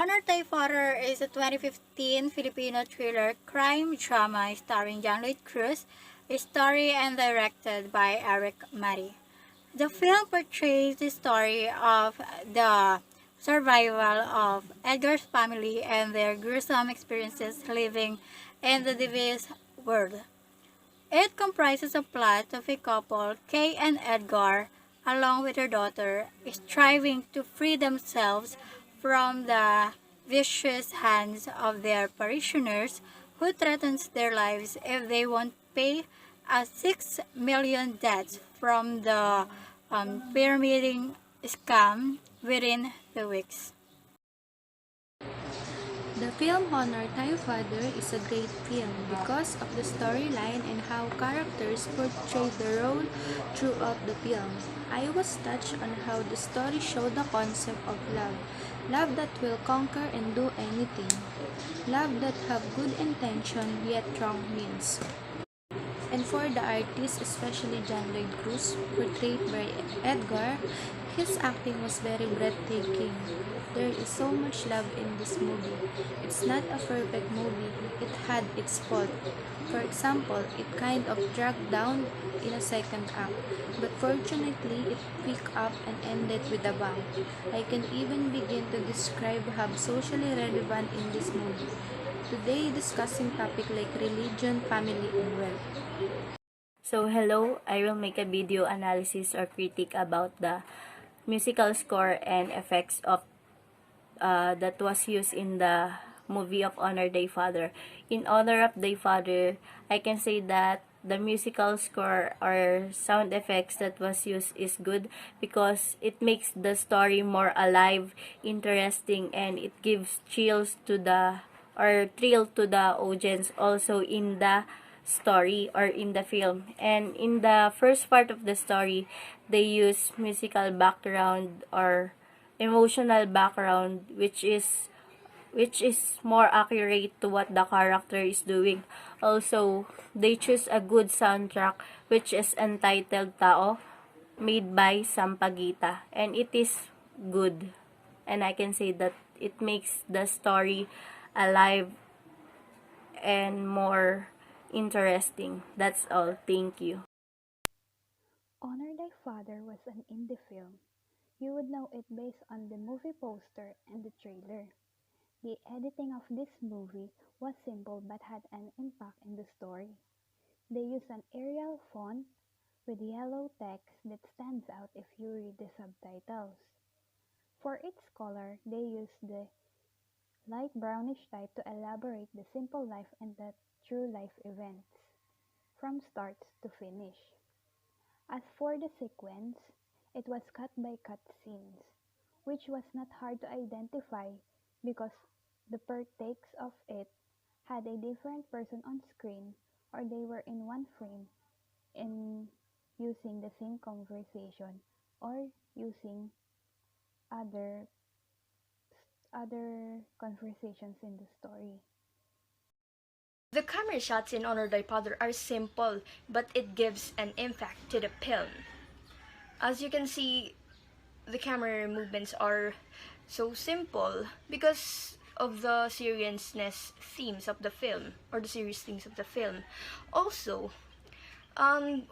Honor Thy Father is a 2015 Filipino thriller crime drama starring John Lloyd Cruz, story and directed by Erik Matti. The film portrays the story of the survival of Edgar's family and their gruesome experiences living in the devious world. It comprises a plot of a couple, Kay and Edgar, along with their daughter, striving to free themselves from the vicious hands of their parishioners who threatens their lives if they won't pay a 6 million debts from the pyramiding scam within the weeks. The film Honor Thy Father is a great film because of the storyline and how characters portray the role throughout the film. I was touched on how the story showed the concept of love, love that will conquer and do anything, love that have good intention yet wrong means. And for the artist, especially John Lloyd Cruz, portrayed by Edgar, his acting was very breathtaking. There is so much love in this movie. It's not a perfect movie. It had its fault. For example, it kind of dragged down in a second act, but fortunately, it picked up and ended with a bang. I can even begin to describe how socially relevant in this movie. Today, discussing topic like religion, family, and wealth. So hello, I will make a video analysis or critique about the musical score and effects of that was used in the movie of Honor Thy Father. In Honor of Thy Father, I can say that the musical score or sound effects that was used is good because it makes the story more alive, interesting, and it gives chills to the or thrill to the audience also in the story or in the film. And in the first part of the story, they use musical background or emotional background which is more accurate to what the character is doing. Also, they choose a good soundtrack which is entitled Tao, made by Sampaguita, and it is good, and I can say that it makes the story alive and more interesting. That's all. Thank you. Honor Thy Father was an indie film. You would know it based on the movie poster and the trailer. The editing of this movie was simple but had an impact in the story. They used an Arial font with yellow text that stands out if you read the subtitles. For its color, they used the light brownish type to elaborate the simple life and the true life events, from start to finish. As for the sequence, it was cut by cut scenes, which was not hard to identify because the per takes of it had a different person on screen or they were in one frame in using the same conversation or using other conversations in the story. The camera shots in Honor Thy Father are simple, but it gives an impact to the film. As you can see, the camera movements are so simple because of the seriousness themes of the film, or the serious themes of the film. Also,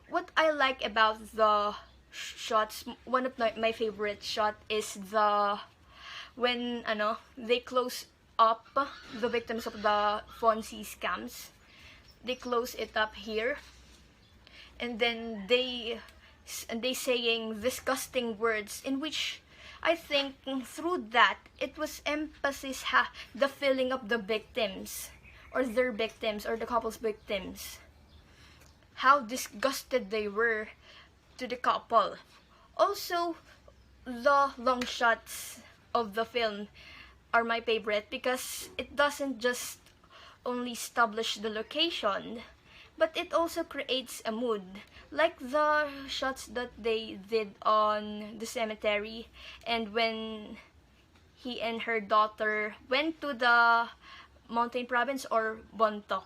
what I like about the shots, one of my favorite shot is when they close up the victims of the Fonzie scams. They close it up here, and then they saying disgusting words, in which I think through that it was emphasis the feeling of the victims or their victims or the couple's victims, how disgusted they were to the couple. Also, the long shots of the film are my favorite because it doesn't just only establish the location, but it also creates a mood, like the shots that they did on the cemetery and when he and her daughter went to the mountain province or Bontok.